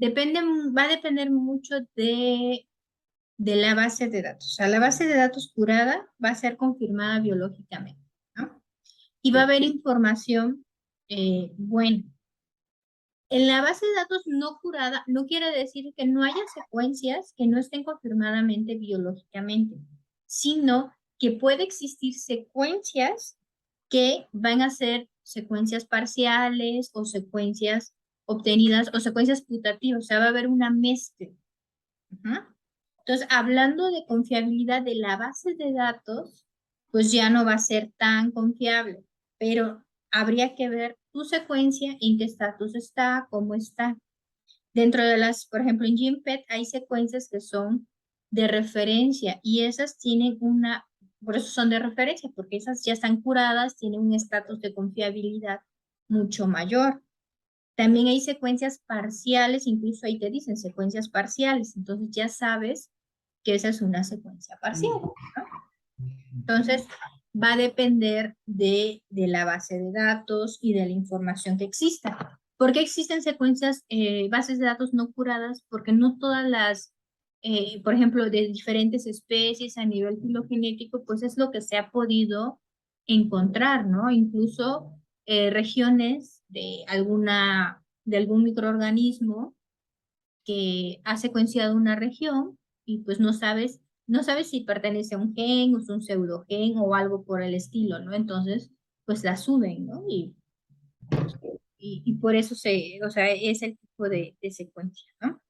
Va a depender mucho de la base de datos. O sea, la base de datos curada va a ser confirmada biológicamente, ¿no? Y va a Sí. haber información buena. En la base de datos no curada no quiere decir que no haya secuencias que no estén confirmadamente biológicamente, sino que puede existir secuencias que van a ser secuencias parciales o secuencias obtenidas o secuencias putativas, o sea, va a haber una mezcla. Ujú. Entonces, hablando de confiabilidad de la base de datos, pues ya no va a ser tan confiable, pero habría que ver tu secuencia, en qué estatus está, cómo está. Dentro de las, por ejemplo, en GenPet hay secuencias que son de referencia y esas tienen una, por eso son de referencia, porque esas ya están curadas, tienen un estatus de confiabilidad mucho mayor. También hay secuencias parciales, incluso ahí te dicen secuencias parciales, entonces ya sabes que esa es una secuencia parcial, ¿no? Entonces, va a depender de la base de datos y de la información que exista. ¿Por qué existen secuencias, bases de datos no curadas? Porque no todas las, por ejemplo, de diferentes especies a nivel filogenético, pues es lo que se ha podido encontrar, ¿no? Incluso regiones de algún microorganismo que ha secuenciado una región y pues no sabes si pertenece a un gen o es un pseudogen o algo por el estilo, ¿no? Entonces, pues la suben, ¿no? Y por eso o sea, es el tipo de secuencia, ¿no?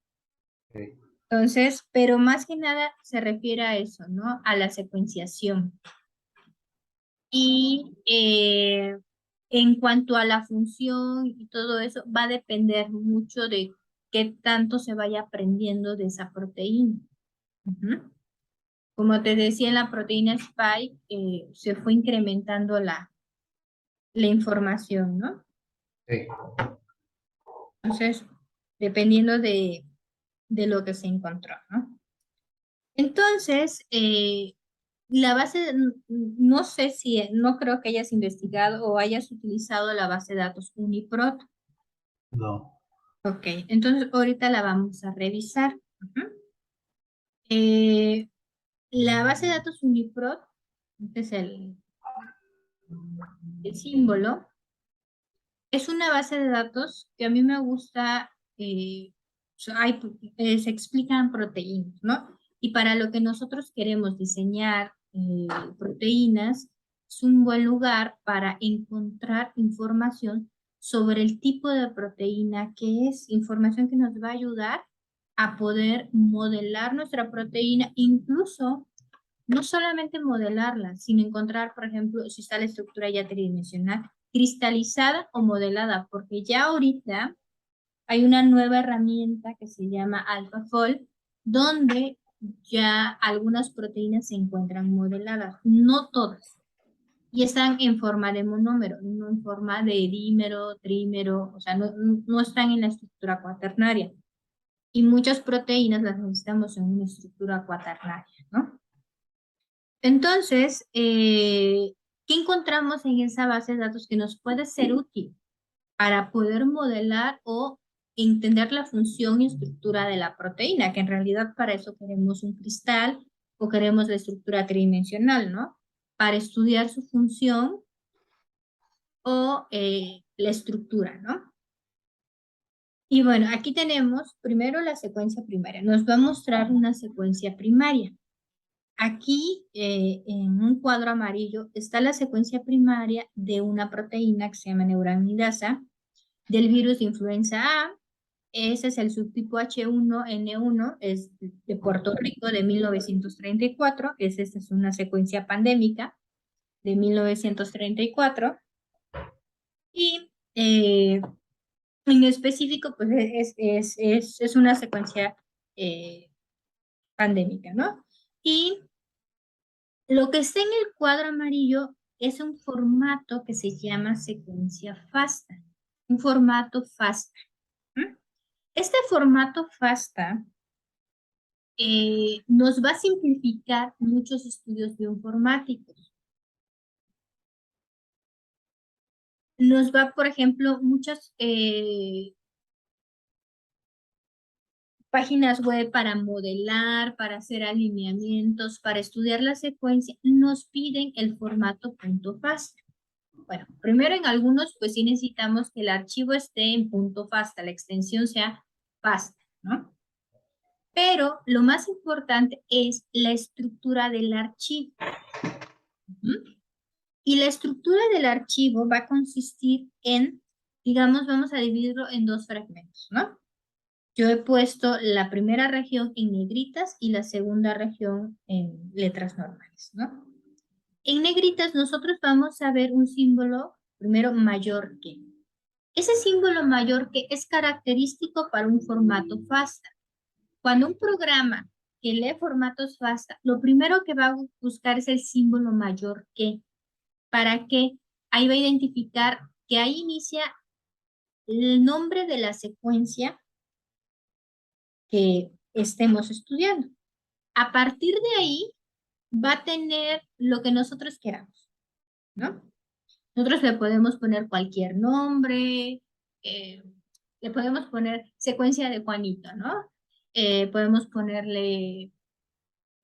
Sí. Entonces, pero más que nada se refiere a eso, ¿no? A la secuenciación. Y en cuanto a la función y todo eso, va a depender mucho de qué tanto se vaya aprendiendo de esa proteína. Ujú. Como te decía, en la proteína Spike se fue incrementando la información, ¿no? Sí. Entonces, dependiendo de lo que se encontró, ¿no? Entonces, la base, no sé si, no creo que hayas investigado o hayas utilizado la base de datos UniProt. No. Ok, entonces ahorita la vamos a revisar. Ujú. Eh, la base de datos UniProt, este es el símbolo. Es una base de datos que a mí me gusta, se explican proteínas, ¿no? Y para lo que nosotros queremos diseñar proteínas, es un buen lugar para encontrar información sobre el tipo de proteína que es, información que nos va a ayudar a poder modelar nuestra proteína, incluso no solamente modelarla, sino encontrar, por ejemplo, si está la estructura ya tridimensional, cristalizada o modelada, porque ya ahorita hay una nueva herramienta que se llama AlphaFold, donde ya algunas proteínas se encuentran modeladas, no todas, y están en forma de monómero, no en forma de dímero, trímero, o sea, no están en la estructura cuaternaria. Y muchas proteínas las necesitamos en una estructura cuaternaria, ¿no? Entonces, ¿qué encontramos en esa base de datos que nos puede ser útil para poder modelar o entender la función y estructura de la proteína? Que en realidad para eso queremos un cristal o queremos la estructura tridimensional, ¿no? Para estudiar su función o la estructura, ¿no? Y bueno, aquí tenemos primero la secuencia primaria. Nos va a mostrar una secuencia primaria. Aquí, en un cuadro amarillo, está la secuencia primaria de una proteína que se llama neuraminidasa del virus de influenza A. Ese es el subtipo H1N1, es de Puerto Rico de 1934. Esta es una secuencia pandémica de 1934. Y en específico, pues es una secuencia eh, pandémica, ¿no? Y lo que está en el cuadro amarillo es un formato que se llama secuencia FASTA, un formato FASTA. ¿Mm? Este formato FASTA nos va a simplificar muchos estudios bioinformáticos. Nos va, por ejemplo, páginas web para modelar, para hacer alineamientos, para estudiar la secuencia, nos piden el formato .fasta. Bueno, primero en algunos, pues sí necesitamos que el archivo esté en .fasta, la extensión sea FASTA, ¿no? Pero lo más importante es la estructura del archivo. Y la estructura del archivo va a consistir en, digamos, vamos a dividirlo en dos fragmentos, ¿no? Yo he puesto la primera región en negritas y la segunda región en letras normales, ¿no? En negritas nosotros vamos a ver un símbolo, primero mayor que. Ese símbolo mayor que es característico para un formato FASTA. Cuando un programa que lee formatos FASTA, lo primero que va a buscar es el símbolo mayor que. ¿Para qué? Ahí va a identificar que ahí inicia el nombre de la secuencia que estemos estudiando. A partir de ahí va a tener lo que nosotros queramos, ¿no? Nosotros le podemos poner cualquier nombre, le podemos poner secuencia de Juanito, ¿no? Podemos ponerle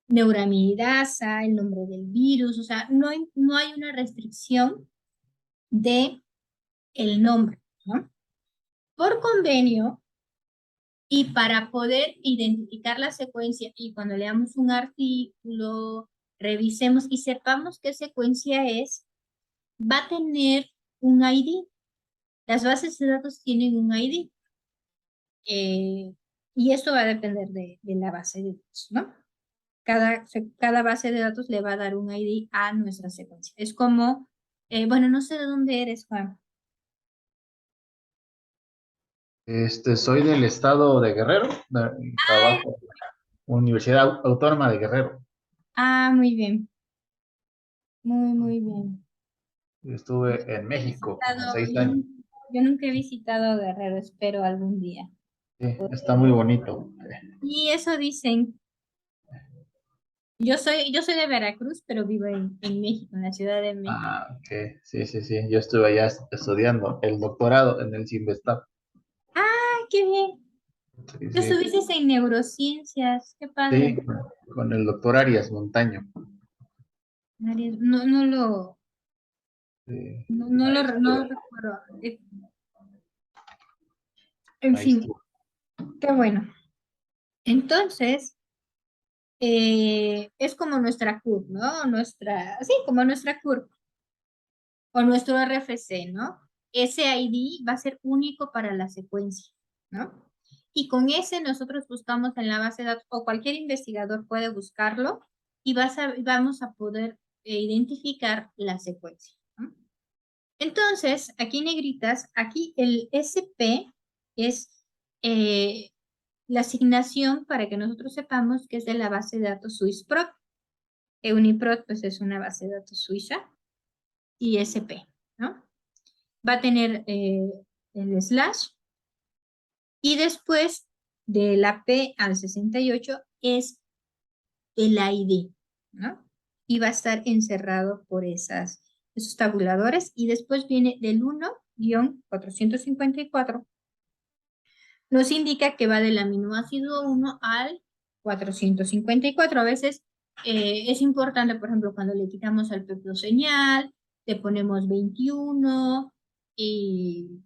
neuraminidasa, el nombre del virus, o sea, no hay una restricción de el nombre, ¿no? Por convenio, y para poder identificar la secuencia, y cuando leamos un artículo, revisemos y sepamos qué secuencia es, va a tener un ID. Las bases de datos tienen un ID. Y esto va a depender de la base de datos, ¿no? Cada base de datos le va a dar un ID a nuestra secuencia. Es como, bueno, no sé de dónde eres, Juan. Soy del estado de Guerrero, Ah, trabajo en la Universidad Autónoma de Guerrero. muy bien, muy bien. Estuve en He México como visitado, 6 años. yo nunca he visitado Guerrero, espero algún día. Sí, está muy bonito. Y eso dicen. Yo soy de Veracruz, pero vivo en México, en la Ciudad de México. Ah, ok. Sí, sí, sí. Yo estuve allá estudiando el doctorado en el CIMBESTAP. ¡Ah, qué bien! Sí, Tú sí. estuviste en neurociencias, qué padre. Sí, con el doctor Arias Montaño. No, Sí, ahí no estuve. recuerdo. En Ahí fin, estuve. qué bueno. Entonces, es como nuestra CURP, ¿no? Sí, como nuestra CURP o nuestro RFC, ¿no? Ese ID va a ser único para la secuencia, ¿no? Y con ese nosotros buscamos en la base de datos, o cualquier investigador puede buscarlo, y vamos a poder identificar la secuencia, ¿no? Entonces, aquí en negritas, aquí el SP es la asignación para que nosotros sepamos que es de la base de datos SwissProt. Uniprot, pues es una base de datos suiza, y SP, ¿no? Va a tener el slash, y después de la P al 68 es el ID, ¿no? Y va a estar encerrado por esos tabuladores, y después viene del 1-454, nos indica que va del aminoácido 1 al 454. A veces es importante, por ejemplo, cuando le quitamos al peptoseñal, le ponemos 21 y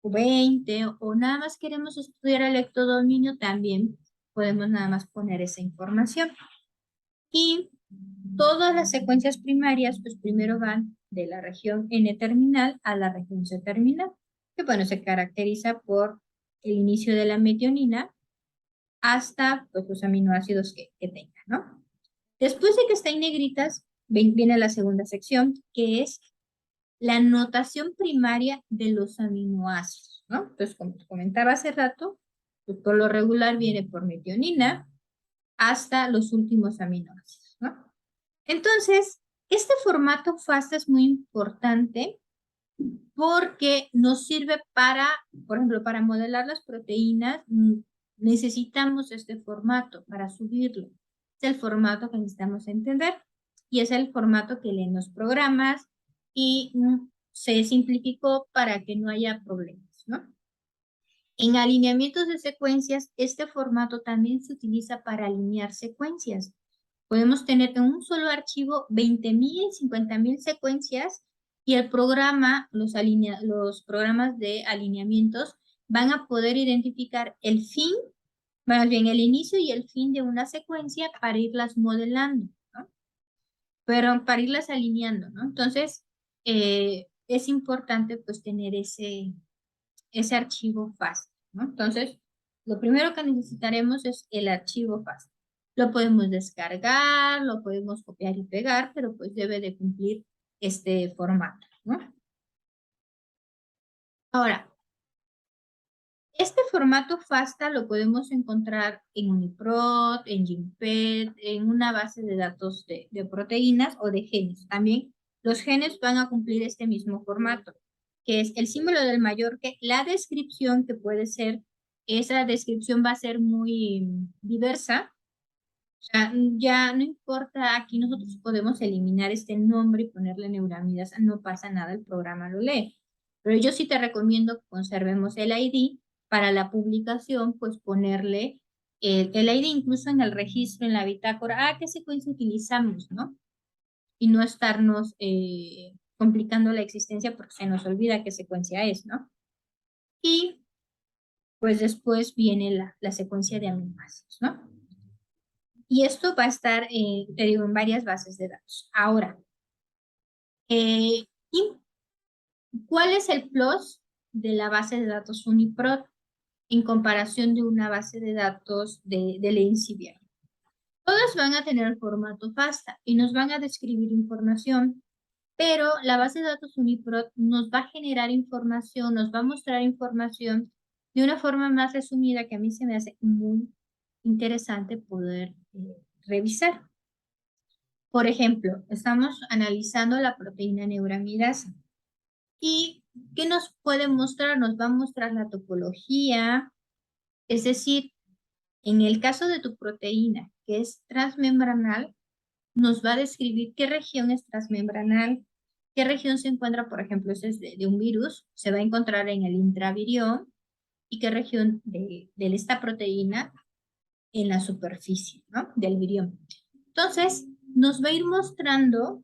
20, o nada más queremos estudiar el ectodominio, también podemos nada más poner esa información. Y todas las secuencias primarias, pues primero van de la región N-terminal a la región C-terminal, que bueno, se caracteriza por el inicio de la metionina hasta pues, los aminoácidos que tenga, ¿no? Después de que está en negritas, viene la segunda sección, que es la notación primaria de los aminoácidos, ¿no? Entonces, como te comentaba hace rato, pues, por lo regular viene por metionina hasta los últimos aminoácidos, ¿no? Entonces, este formato FASTA es muy importante porque nos sirve para, por ejemplo, para modelar las proteínas, necesitamos este formato para subirlo. Es el formato que necesitamos entender, y es el formato que leen los programas, y se simplificó para que no haya problemas, ¿no? En alineamientos de secuencias, este formato también se utiliza para alinear secuencias. Podemos tener en un solo archivo 20,000, 50,000 secuencias y el programa, los programas de alineamientos van a poder identificar el fin, más bien el inicio y el fin de una secuencia para irlas modelando, ¿no? Pero para irlas alineando, ¿no? Entonces, es importante pues tener ese archivo FAST, ¿no? Entonces, lo primero que necesitaremos es el archivo FAST. Lo podemos descargar, lo podemos copiar y pegar, pero pues debe de cumplir este formato, ¿no? Ahora, este formato FASTA lo podemos encontrar en UniProt, en GenPet, en una base de datos de proteínas o de genes. También los genes van a cumplir este mismo formato, que es el símbolo del mayor, que la descripción que puede ser, esa descripción va a ser muy diversa. O sea, ya no importa, aquí nosotros podemos eliminar este nombre y ponerle neuramidasa, no pasa nada, el programa lo lee. Pero yo sí te recomiendo que conservemos el ID para la publicación, pues ponerle el ID incluso en el registro, en la bitácora, qué secuencia utilizamos, ¿no? Y no estarnos complicando la existencia porque se nos olvida qué secuencia es, ¿no? Y pues después viene la secuencia de aminoácidos, ¿no? Y esto va a estar, te digo, en varias bases de datos. Ahora, ¿y cuál es el plus de la base de datos UniProt en comparación de una base de datos de Elsevier? Todas van a tener el formato FASTA y nos van a describir información, pero la base de datos UniProt nos va a generar información, nos va a mostrar información de una forma más resumida que a mí se me hace muy interesante poder revisar. Por ejemplo, estamos analizando la proteína neuramidasa. ¿Y qué nos puede mostrar? Nos va a mostrar la topología, es decir, en el caso de tu proteína, que es transmembranal, nos va a describir qué región es transmembranal, qué región se encuentra, por ejemplo, ese es de un virus, se va a encontrar en el intravirión, y qué región de esta proteína en la superficie, ¿no? Del virión. Entonces, nos va a ir mostrando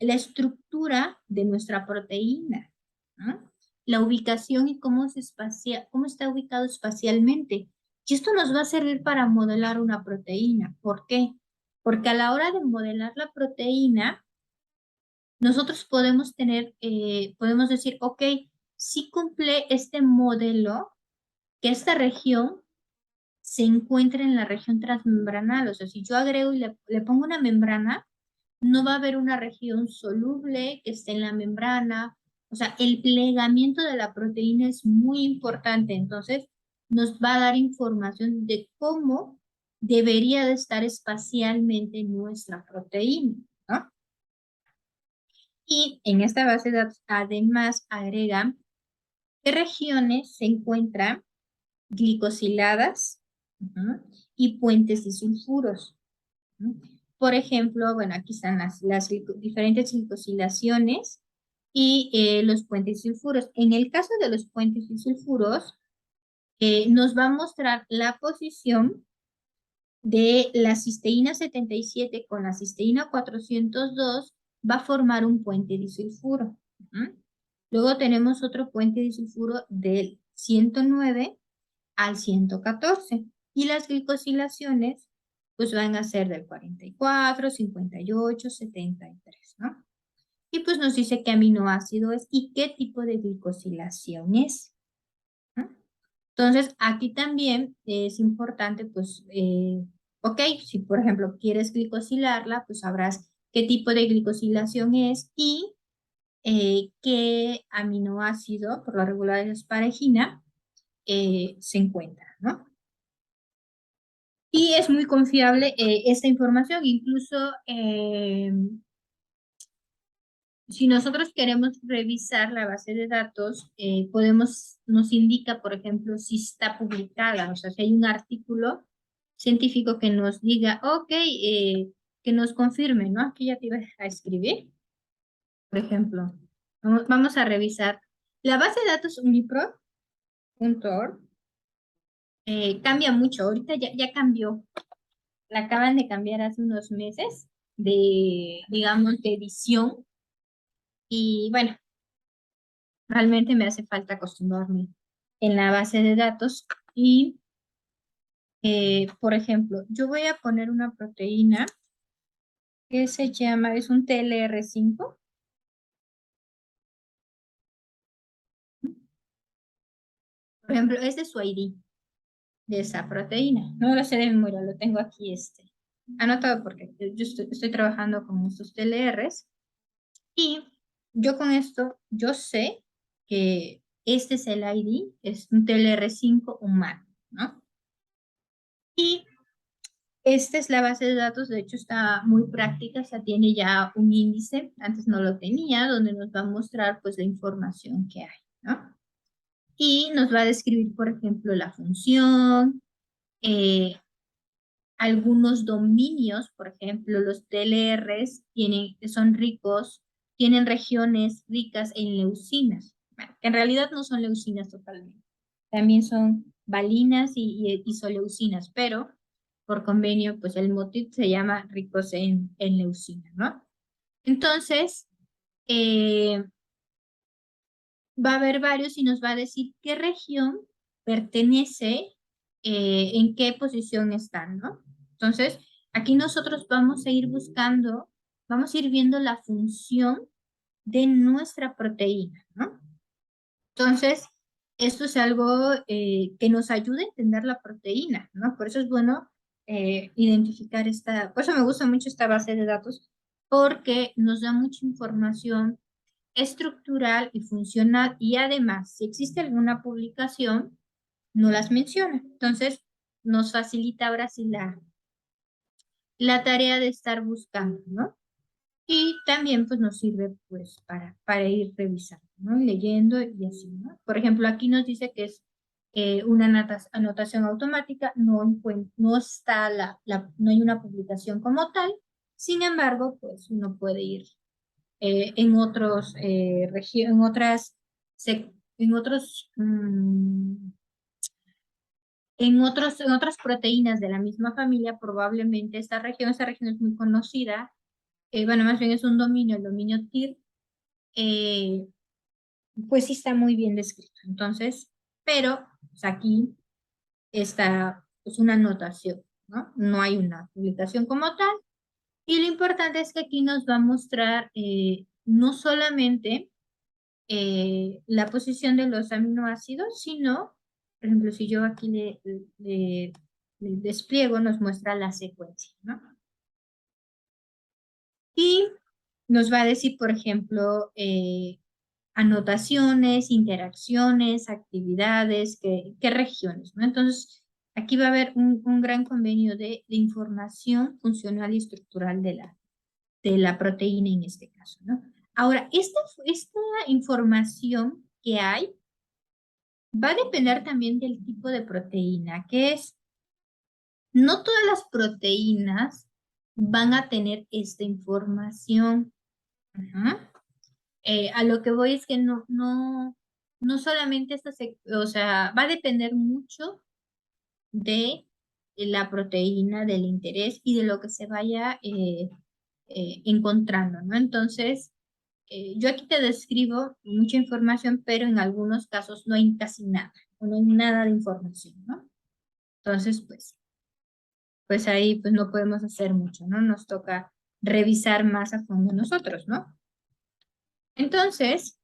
la estructura de nuestra proteína, ¿no? La ubicación y cómo está ubicado espacialmente. Y esto nos va a servir para modelar una proteína. ¿Por qué? Porque a la hora de modelar la proteína, nosotros podemos decir, ok, si cumple este modelo, que esta región se encuentra en la región transmembranal. O sea, si yo agrego y le pongo una membrana, no va a haber una región soluble que esté en la membrana. O sea, el plegamiento de la proteína es muy importante. Entonces, nos va a dar información de cómo debería de estar espacialmente nuestra proteína, ¿no? Y en esta base de datos, además, agrega qué regiones se encuentran glicosiladas, y puentes disulfuros. Por ejemplo, bueno, aquí están las diferentes glicosilaciones y los puentes disulfuros. En el caso de los puentes disulfuros, nos va a mostrar la posición de la cisteína 77 con la cisteína 402, va a formar un puente disulfuro. Luego tenemos otro puente disulfuro del 109 al 114. Y las glicosilaciones, pues van a ser del 44, 58, 73, ¿no? Y pues nos dice qué aminoácido es y qué tipo de glicosilación es, ¿no? Entonces, aquí también es importante, pues, ok, si por ejemplo quieres glicosilarla, pues sabrás qué tipo de glicosilación es y qué aminoácido, por lo regular es asparagina, se encuentra, ¿no? Y es muy confiable esta información, incluso si nosotros queremos revisar la base de datos, nos indica, por ejemplo, si está publicada, o sea, si hay un artículo científico que nos diga, ok, que nos confirme, ¿no? Aquí ya te iba a escribir, por ejemplo, vamos a revisar la base de datos unipro.org. Cambia mucho, ahorita ya cambió, la acaban de cambiar hace unos meses de, digamos, de edición y bueno, realmente me hace falta acostumbrarme en la base de datos y, por ejemplo, yo voy a poner una proteína que se llama, es un TLR5. Por ejemplo, este es su ID de esa proteína. No lo sé de memoria, lo tengo aquí anotado porque yo estoy trabajando con estos TLRs y yo con esto, yo sé que este es el ID, es un TLR5 humano, ¿no? Y esta es la base de datos, de hecho está muy práctica, o sea, tiene ya un índice, antes no lo tenía, donde nos va a mostrar pues la información que hay, ¿no? Y nos va a describir, por ejemplo, la función, eh, algunos dominios, por ejemplo, los TLRs son ricos, tienen regiones ricas en leucinas, bueno, que en realidad no son leucinas totalmente, también son valinas y isoleucinas, pero por convenio, pues el motif se llama ricos en leucina, ¿no? Entonces, eh, va a haber varios y nos va a decir qué región pertenece, en qué posición están, ¿no? Entonces, aquí nosotros vamos a ir buscando, vamos a ir viendo la función de nuestra proteína, ¿no? Entonces, esto es algo que nos ayuda a entender la proteína, ¿no? Por eso es bueno identificar por eso me gusta mucho esta base de datos, porque nos da mucha información estructural y funcional y además, si existe alguna publicación, no las menciona. Entonces, nos facilita ahora sí la tarea de estar buscando, ¿no? Y también pues nos sirve pues para ir revisando, ¿no? Leyendo y así, ¿no? Por ejemplo, aquí nos dice que es una anotación automática, no está no hay una publicación como tal, sin embargo, pues uno puede ir en otros en otras en otros en otras proteínas de la misma familia, probablemente esta región es muy conocida, bueno, más bien es un dominio, el dominio TIR, eh, pues sí está muy bien descrito. Entonces, pero pues, aquí está pues, una anotación, ¿no? No hay una publicación como tal. Y lo importante es que aquí nos va a mostrar no solamente la posición de los aminoácidos, sino, por ejemplo, si yo aquí le despliego, nos muestra la secuencia, ¿no? Y nos va a decir, por ejemplo, anotaciones, interacciones, actividades, qué regiones, ¿no? Entonces, aquí va a haber un gran convenio de información funcional y estructural de la proteína en este caso, ¿no? Ahora, esta información que hay va a depender también del tipo de proteína, que es, no todas las proteínas van a tener esta información. Ajá. A lo que voy es que no solamente o sea, va a depender mucho de la proteína, del interés y de lo que se vaya encontrando, ¿no? Entonces, yo aquí te describo mucha información, pero en algunos casos no hay casi nada, o no hay nada de información, ¿no? Entonces, pues ahí pues no podemos hacer mucho, ¿no? Nos toca revisar más a fondo nosotros, ¿no? Entonces,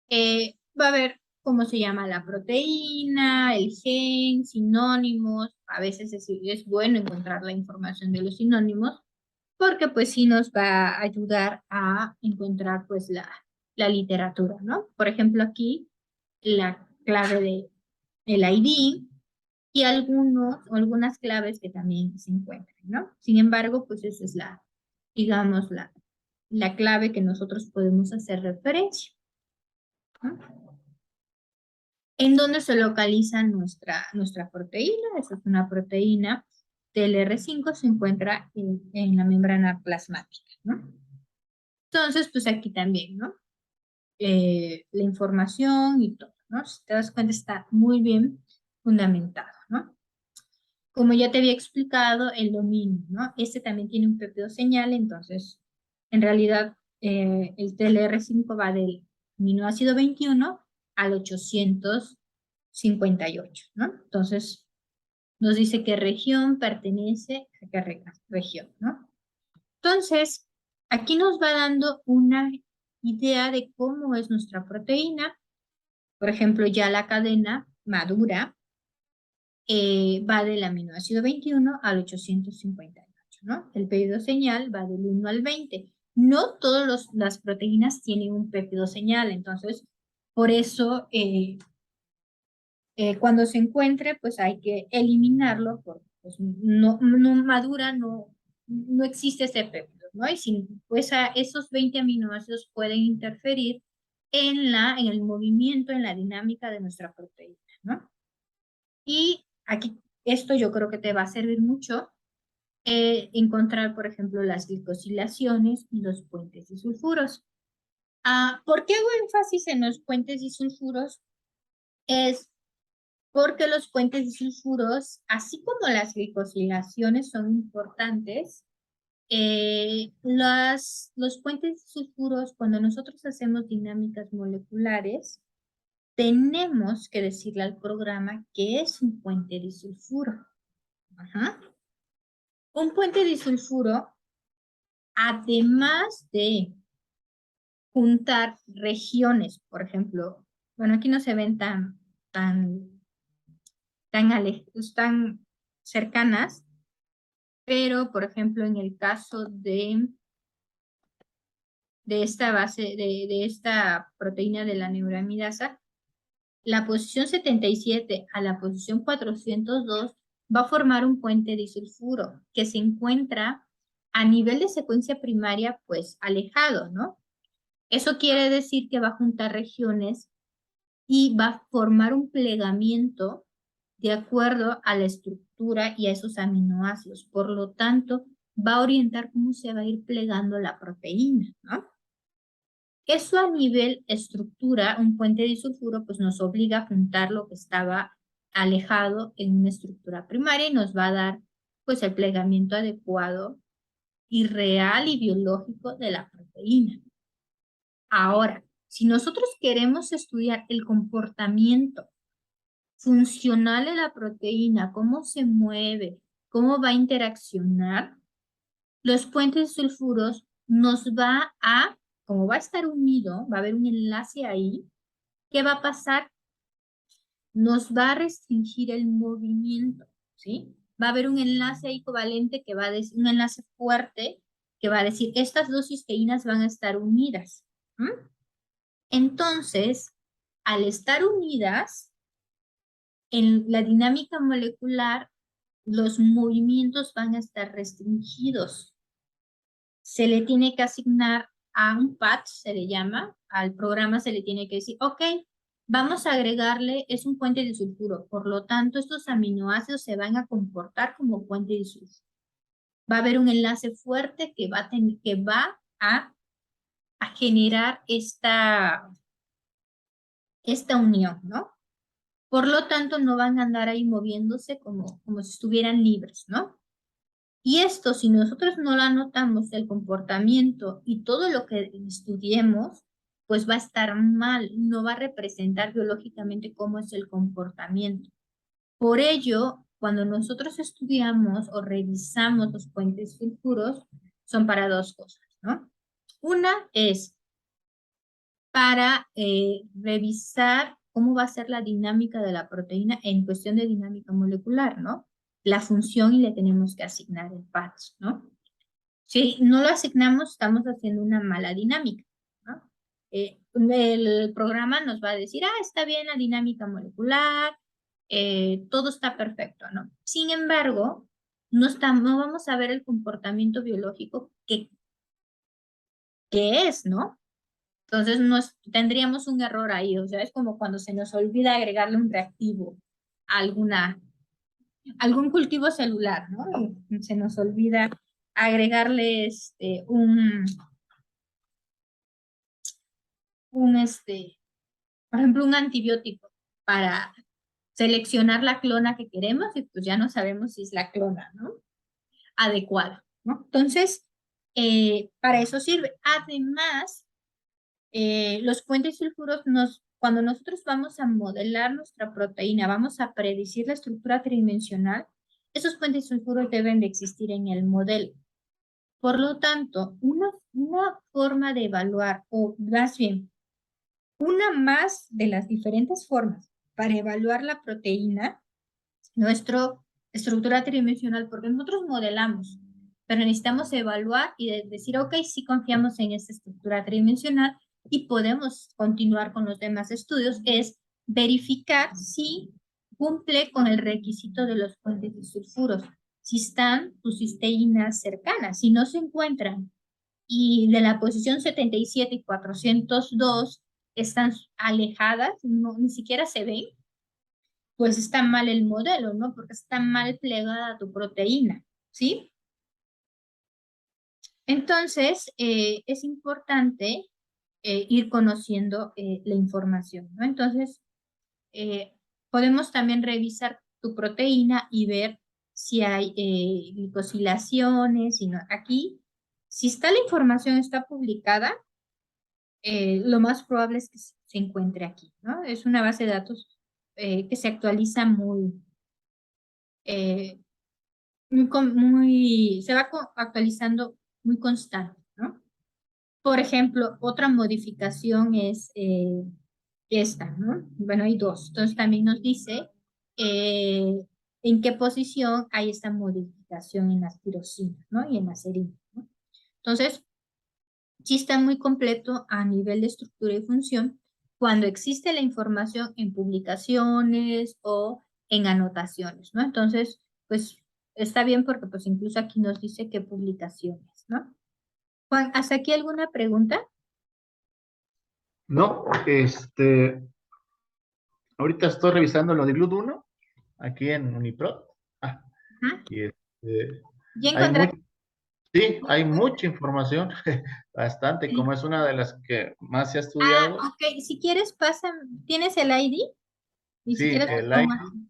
va a ver cómo se llama la proteína, el gen, sinónimos. A veces es bueno encontrar la información de los sinónimos porque pues sí nos va a ayudar a encontrar pues la literatura, ¿no? Por ejemplo, aquí la clave del ID y algunas claves que también se encuentran, ¿no? Sin embargo, pues esa es digamos, la clave que nosotros podemos hacer referencia, ¿no? ¿En dónde se localiza nuestra proteína? Esa es una proteína TLR5, se encuentra en la membrana plasmática, ¿no? Entonces, pues aquí también, ¿no? La información y todo, ¿no? Si te das cuenta, está muy bien fundamentado, ¿no? Como ya te había explicado, el dominio, ¿no? Este también tiene un péptido señal, entonces, en realidad, el TLR5 va del aminoácido 21 al 858, ¿no? Entonces, nos dice qué región pertenece a qué región, ¿no? Entonces, aquí nos va dando una idea de cómo es nuestra proteína. Por ejemplo, ya la cadena madura va del aminoácido 21 al 858, ¿no? El péptido señal va del 1 al 20. No todas las proteínas tienen un péptido señal, entonces, por eso, cuando se encuentre, pues hay que eliminarlo, porque pues, no madura, no existe ese péptido, ¿no? Y sin, pues esos 20 aminoácidos pueden interferir en el movimiento, en la dinámica de nuestra proteína, ¿no? Y aquí, esto yo creo que te va a servir mucho encontrar, por ejemplo, las glicosilaciones y los puentes disulfuros. ¿Por qué hago énfasis en los puentes disulfuros? Es porque los puentes disulfuros, así como las glicosilaciones son importantes, los puentes disulfuros, cuando nosotros hacemos dinámicas moleculares, tenemos que decirle al programa que es un puente disulfuro. Ajá. Un puente disulfuro, además de juntar regiones, por ejemplo, bueno, aquí no se ven tan cercanas, pero por ejemplo, en el caso de esta base, de esta proteína de la neuroamidasa, la posición 77 a la posición 402 va a formar un puente disulfuro que se encuentra a nivel de secuencia primaria, pues alejado, ¿no? Eso quiere decir que va a juntar regiones y va a formar un plegamiento de acuerdo a la estructura y a esos aminoácidos. Por lo tanto, va a orientar cómo se va a ir plegando la proteína, ¿no? Eso a nivel estructura, un puente disulfuro, pues nos obliga a juntar lo que estaba alejado en una estructura primaria y nos va a dar, pues, el plegamiento adecuado y real y biológico de la proteína. Ahora, si nosotros queremos estudiar el comportamiento funcional de la proteína, cómo se mueve, cómo va a interaccionar, los puentes sulfuros nos va a, como va a estar unido, va a haber un enlace ahí, ¿qué va a pasar? Nos va a restringir el movimiento, ¿sí? Va a haber un enlace ahí covalente que va a decir, un enlace fuerte que va a decir, estas dos cisteínas van a estar unidas. ¿Mm? Entonces, al estar unidas, en la dinámica molecular, los movimientos van a estar restringidos. Se le tiene que asignar a un patch, se le llama, al programa se le tiene que decir, ok, vamos a agregarle, es un puente disulfuro, por lo tanto, estos aminoácidos se van a comportar como puente disulfuro. Va a haber un enlace fuerte que va a generar esta unión, ¿no? Por lo tanto, no van a andar ahí moviéndose como si estuvieran libres, ¿no? Y esto, si nosotros no lo anotamos, el comportamiento y todo lo que estudiemos, pues va a estar mal, no va a representar biológicamente cómo es el comportamiento. Por ello, cuando nosotros estudiamos o revisamos los puentes sulfuros, son para dos cosas, ¿no? Una es para revisar cómo va a ser la dinámica de la proteína en cuestión de dinámica molecular, ¿no? La función y le tenemos que asignar el patch, ¿no? Si no lo asignamos, estamos haciendo una mala dinámica, ¿no? El programa nos va a decir, está bien la dinámica molecular, todo está perfecto, ¿no? Sin embargo, no vamos a ver el comportamiento biológico que es, ¿no? Entonces tendríamos un error ahí, o sea, es como cuando se nos olvida agregarle un reactivo a algún cultivo celular, ¿no? Se nos olvida agregarle un por ejemplo, un antibiótico para seleccionar la clona que queremos y pues ya no sabemos si es la clona, ¿no? Adecuada, ¿no? Entonces, para eso sirve. Además, los puentes sulfuros cuando nosotros vamos a modelar nuestra proteína, vamos a predecir la estructura tridimensional, esos puentes sulfuros deben de existir en el modelo. Por lo tanto, una forma de evaluar, o más bien, una más de las diferentes formas para evaluar la proteína, nuestra estructura tridimensional, porque nosotros modelamos, pero necesitamos evaluar y decir, ok, sí confiamos en esta estructura tridimensional y podemos continuar con los demás estudios, es verificar si cumple con el requisito de los puentes de sulfuros, si están tus cisteínas cercanas, si no se encuentran y de la posición 77 y 402 están alejadas, no, ni siquiera se ven, pues está mal el modelo, ¿no? Porque está mal plegada tu proteína, ¿sí? Entonces, es importante ir conociendo la información, ¿no? Entonces, podemos también revisar tu proteína y ver si hay glicosilaciones, si no. Aquí, si está la información, está publicada, lo más probable es que se encuentre aquí, ¿no? Es una base de datos que se actualiza eh, se va actualizando muy constante, ¿no? Por ejemplo, otra modificación es esta, ¿no? Bueno, hay dos. Entonces también nos dice en qué posición hay esta modificación en las tirosinas, ¿no? Y en la serina, ¿no? Entonces, sí está muy completo a nivel de estructura y función cuando existe la información en publicaciones o en anotaciones, ¿no? Entonces, pues está bien porque pues incluso aquí nos dice qué publicaciones, ¿no? Juan, ¿hasta aquí alguna pregunta? No, ahorita estoy revisando lo de GLUT1 aquí en Uniprot. Ah, Ajá. y ¿Ya hay encontraste? sí, hay mucha información, bastante, Sí. como es una de las que más se ha Ah, estudiado. ok. Si quieres, pasa, ¿tienes el ID? Y si Sí, quieres, el toma. ID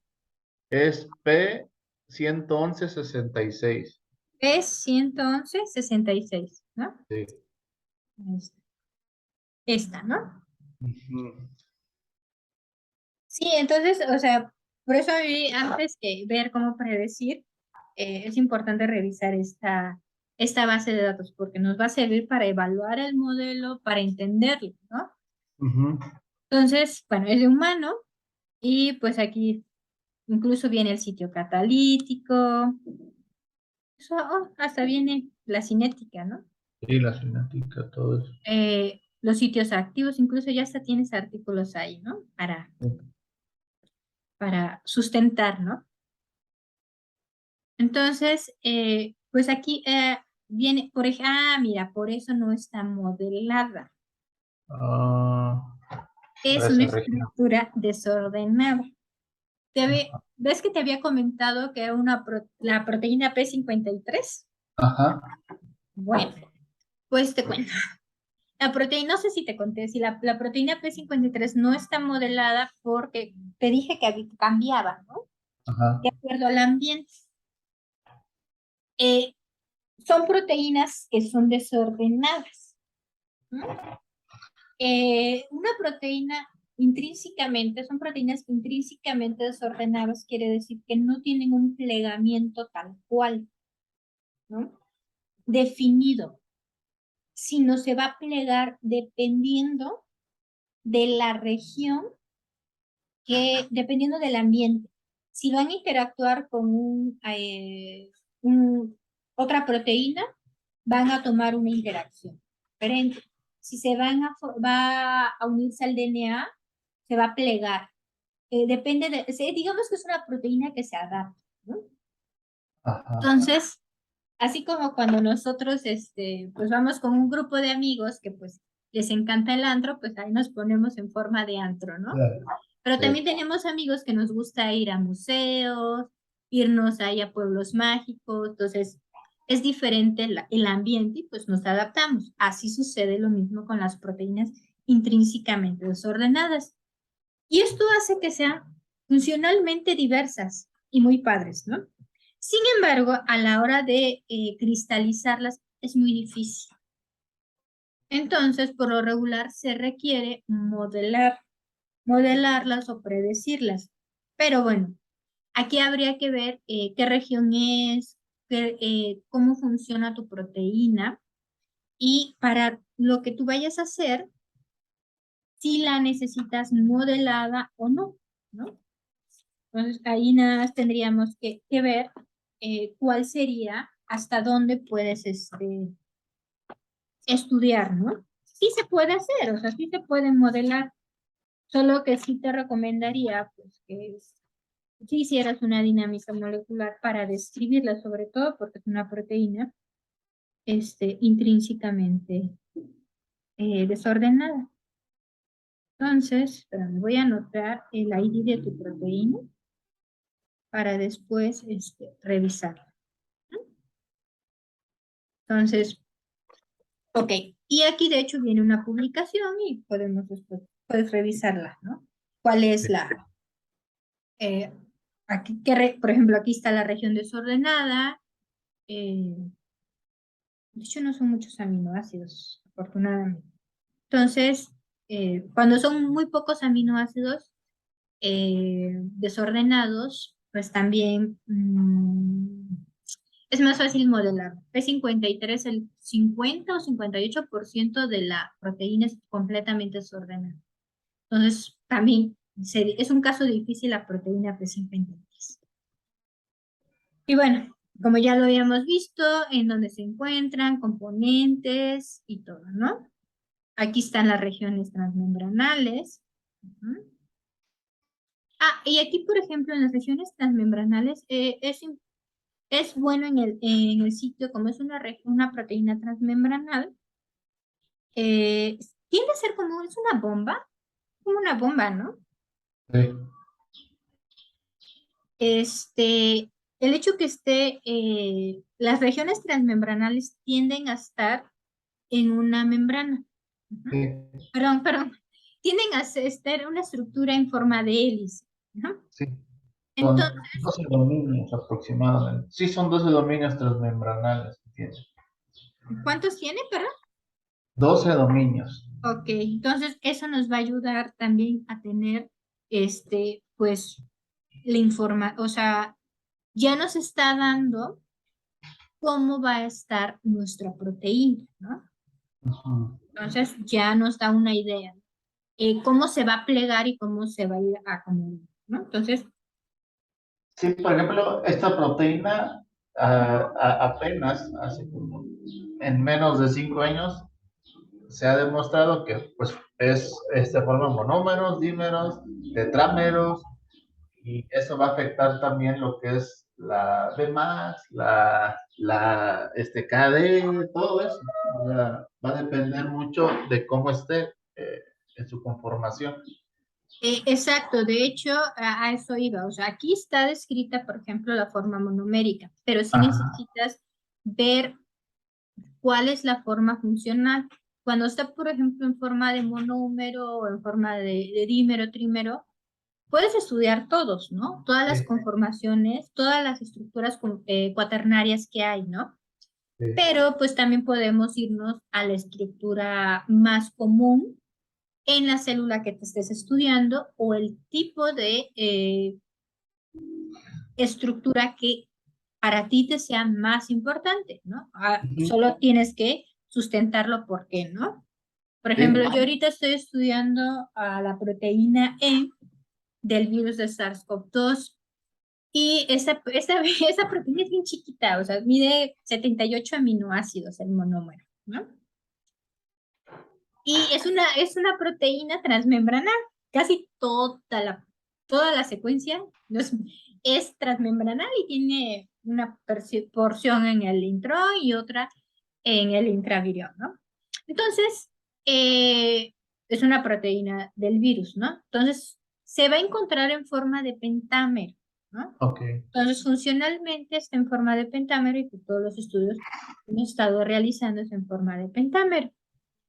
es P11166. Es 111 66, ¿no? Sí. Esta, ¿no? Ujú. Sí, entonces, o sea, por eso a mí, antes que ver cómo predecir, es importante revisar esta base de datos, porque nos va a servir para evaluar el modelo, para entenderlo, ¿no? Ujú. Entonces, bueno, es de humano y pues aquí incluso viene el sitio catalítico, hasta viene la cinética, ¿no? Sí, la cinética, todo eso. Los sitios activos, incluso ya hasta tienes artículos ahí, ¿no? Para sustentar, ¿no? Entonces, pues aquí viene, mira, por eso no está modelada. Ah, Es una esa región. estructura desordenada. ¿Ves que te había comentado que era la proteína P53? Ajá, Bueno, pues te cuento. La proteína, no sé si te conté, si la proteína P53 no está modelada porque te dije que cambiaba, ¿no? ajá. De acuerdo al ambiente. Eh, son proteínas que son desordenadas, ¿no? Una proteína intrínsecamente, son proteínas intrínsecamente desordenadas, quiere decir que no tienen un plegamiento tal cual, ¿no? Definido, sino se va a plegar dependiendo de la región, dependiendo del ambiente. Si van a interactuar con otra proteína, van a tomar una interacción diferente. Si va a unirse al DNA, se va a plegar. Depende digamos que es una proteína que se adapta, ¿no? Ajá. Entonces, así como cuando nosotros, pues vamos con un grupo de amigos que pues les encanta el antro, pues ahí nos ponemos en forma de antro, ¿no? Claro. Pero Sí. también tenemos amigos que nos gusta ir a museos, irnos ahí a pueblos mágicos, entonces es diferente el ambiente y pues nos adaptamos. Así sucede lo mismo con las proteínas intrínsecamente desordenadas. Y esto hace que sean funcionalmente diversas y muy padres, ¿no? Sin embargo, a la hora de cristalizarlas es muy difícil. Entonces, por lo regular se requiere modelarlas o predecirlas. Pero bueno, aquí habría que ver qué región es, cómo funciona tu proteína y para lo que tú vayas a hacer, si la necesitas modelada o no, ¿no? Entonces ahí nada más tendríamos que ver cuál sería, hasta dónde puedes estudiar, ¿no? Sí se puede hacer, o sea, sí se puede modelar, solo que sí te recomendaría, pues, que si hicieras una dinámica molecular para describirla, sobre todo porque es una proteína intrínsecamente desordenada. Entonces, espérame, voy a anotar el ID de tu proteína para después revisarla. Entonces, ok. Y aquí de hecho viene una publicación y podemos después, puedes revisarla, ¿no? ¿Cuál es Sí. eh, aquí, por ejemplo, aquí está la región desordenada. eh, de hecho, no son muchos aminoácidos, afortunadamente. Entonces, cuando son muy pocos aminoácidos desordenados, pues también es más fácil modelar. P53, el 50 o 58% de la proteína es completamente desordenada. Entonces, también es un caso difícil la proteína P53. Y bueno, como ya lo habíamos visto, en dónde se encuentran, componentes y todo, ¿no? Aquí están las regiones transmembranales. Ujú. Ah, y aquí, por ejemplo, en las regiones transmembranales es bueno en el sitio, como es una proteína transmembranal, tiende a ser es una bomba, como una bomba, ¿no? Sí. El hecho que las regiones transmembranales tienden a estar en una membrana. Ujú. Sí, Perdón, tienden a estar una estructura en forma de hélice, ¿no? sí. Entonces, Son 12 dominios aproximadamente. Sí, son 12 dominios transmembranales que tiene. ¿cuántos tiene, perdón? 12 dominios. Ok, entonces eso nos va a ayudar también a tener, pues, o sea, ya nos está dando cómo va a estar nuestra proteína, ¿no? Ujú. Entonces ya nos da una idea, cómo se va a plegar y cómo se va a ir acomodando, ¿no? Entonces, Sí, por ejemplo, esta proteína apenas hace como en menos de 5 años se ha demostrado que pues forma monómeros, dímeros, tetrámeros y eso va a afectar también lo que es la Bmax, KD, todo eso. O sea, va a depender mucho de cómo esté en su conformación. exacto, de hecho, a eso iba. O sea, aquí está descrita, por ejemplo, la forma monomérica, pero sí Ajá, necesitas ver cuál es la forma funcional. Cuando está, por ejemplo, en forma de monómero o en forma de dímero, trímero, puedes estudiar todos, ¿no? Todas las sí, conformaciones, todas las estructuras cuaternarias que hay, ¿no? sí. Pero pues también podemos irnos a la estructura más común en la célula que te estés estudiando o el tipo de estructura que para ti te sea más importante, ¿no? Ujú. Solo tienes que sustentarlo por qué, ¿no? Por Sí, ejemplo, yo ahorita estoy estudiando a la proteína E del virus de SARS-CoV-2 y esa proteína es bien chiquita, o sea, mide 78 aminoácidos el monómero, ¿no? Y es una proteína transmembranal. Casi toda la secuencia ¿no? es transmembranal y tiene una porción en el intrón y otra en el intravirión, ¿no? Entonces, es una proteína del virus, ¿no? Entonces, se va a encontrar en forma de pentámero, ¿no? ok. Entonces, funcionalmente está en forma de pentámero y pues, todos los estudios que hemos estado realizando es en forma de pentámero.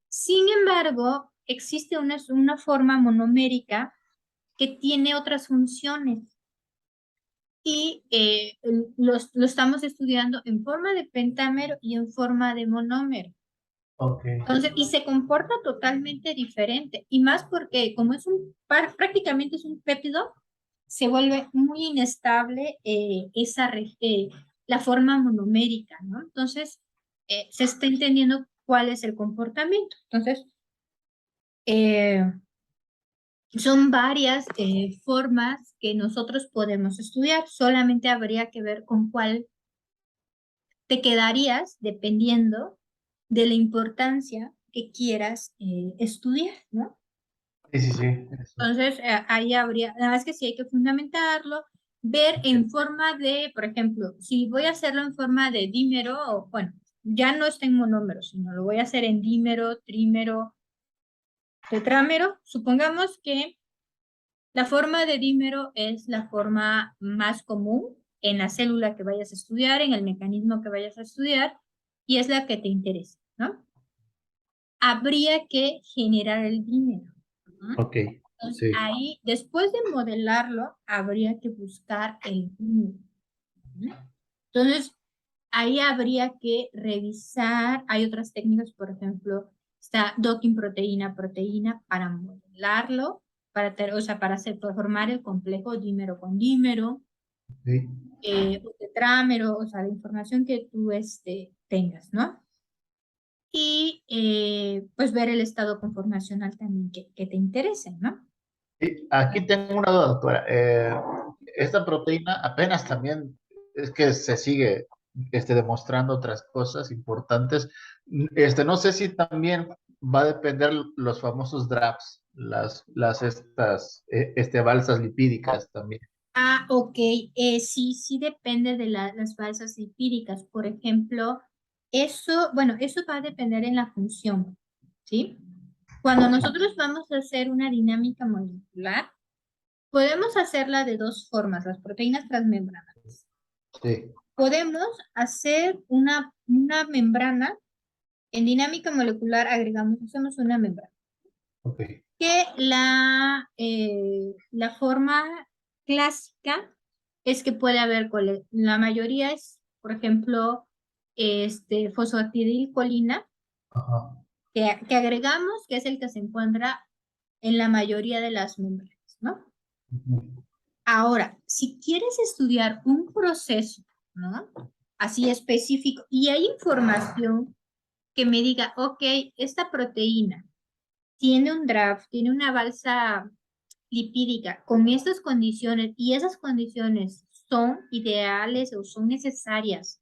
Sin embargo, existe una forma monomérica que tiene otras funciones y lo estamos estudiando en forma de pentámero y en forma de monómero. Ok. Entonces, y se comporta totalmente diferente, y más porque como es prácticamente es un péptido, se vuelve muy inestable la forma monomérica, ¿no? Entonces, se está entendiendo cuál es el comportamiento. Entonces, eh, son varias formas que nosotros podemos estudiar, solamente habría que ver con cuál te quedarías dependiendo de la importancia que quieras estudiar, ¿no? Sí, sí, sí. Eso. Entonces, ahí habría, nada más que sí hay que fundamentarlo, ver en forma de, por ejemplo, si voy a hacerlo en forma de dímero, o, bueno, ya no está en monómero, sino lo voy a hacer en dímero, trímero, tetrámero. Supongamos que la forma de dímero es la forma más común en la célula que vayas a estudiar, en el mecanismo que vayas a estudiar, y es la que te interesa, ¿no? Habría que generar el dímero. ¿No? Ok, Entonces, sí. ahí, después de modelarlo, habría que buscar el dímero. ¿No? Entonces, ahí habría que revisar, hay otras técnicas, por ejemplo, está docking proteína para modelarlo, o sea, para para formar el complejo dímero con dímero, Sí. o tetrámero, o sea, la información que tú tengas, ¿no? Y pues ver el estado conformacional también que te interese, ¿no? Sí, aquí tengo una duda, doctora. Esta proteína apenas también es que se sigue demostrando otras cosas importantes. No sé si también va a depender los famosos DRAPs, las estas, balsas lipídicas también. Ah, ok. Sí, sí depende de las balsas lipídicas. Por ejemplo, bueno, eso va a depender en la función, ¿sí? Cuando nosotros vamos a hacer una dinámica molecular, podemos hacerla de dos formas, las proteínas transmembranas. Sí, Podemos hacer una membrana, en dinámica molecular hacemos una membrana, ok. que la forma clásica es que puede haber, la mayoría es, por ejemplo, fosfatidilcolina, Ajá. que agregamos, que es el que se encuentra en la mayoría de las membranas, ¿no? Ujú. Ahora, si quieres estudiar un proceso, ¿no? Así específico, y hay información que me diga, ok, esta proteína tiene un draft, tiene una balsa lipídica con estas condiciones, y esas condiciones son ideales o son necesarias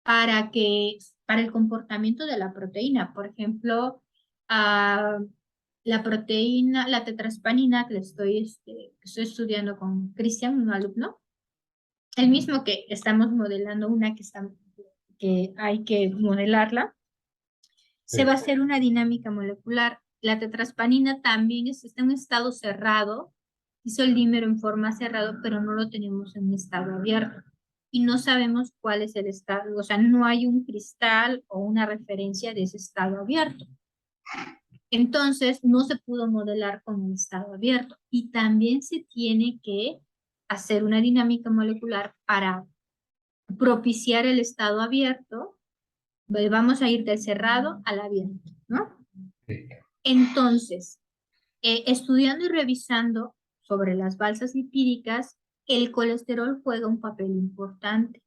para el comportamiento de la proteína. Por ejemplo, ah, la proteína, la tetraspanina que estoy estudiando con Cristian, un alumno, el mismo que estamos modelando que hay que modelarla, se va a Sí. hacer una dinámica molecular. La tetraspanina también está en un estado cerrado, hizo el dímero en forma cerrado, pero no lo tenemos en un estado abierto. Y no sabemos cuál es el estado, o sea, no hay un cristal o una referencia de ese estado abierto. Entonces, no se pudo modelar con un estado abierto. Y también se tiene que hacer una dinámica molecular para propiciar el estado abierto. Vamos a ir del cerrado al abierto, ¿no? Sí. Entonces, estudiando y revisando sobre las balsas lipídicas, el colesterol juega un papel importante.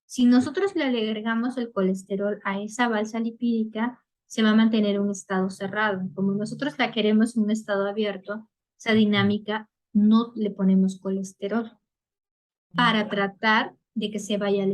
Si nosotros le agregamos el colesterol a esa balsa lipídica, se va a mantener en un estado cerrado. Como nosotros la queremos en un estado abierto, esa dinámica no le ponemos colesterol para tratar de que se vaya al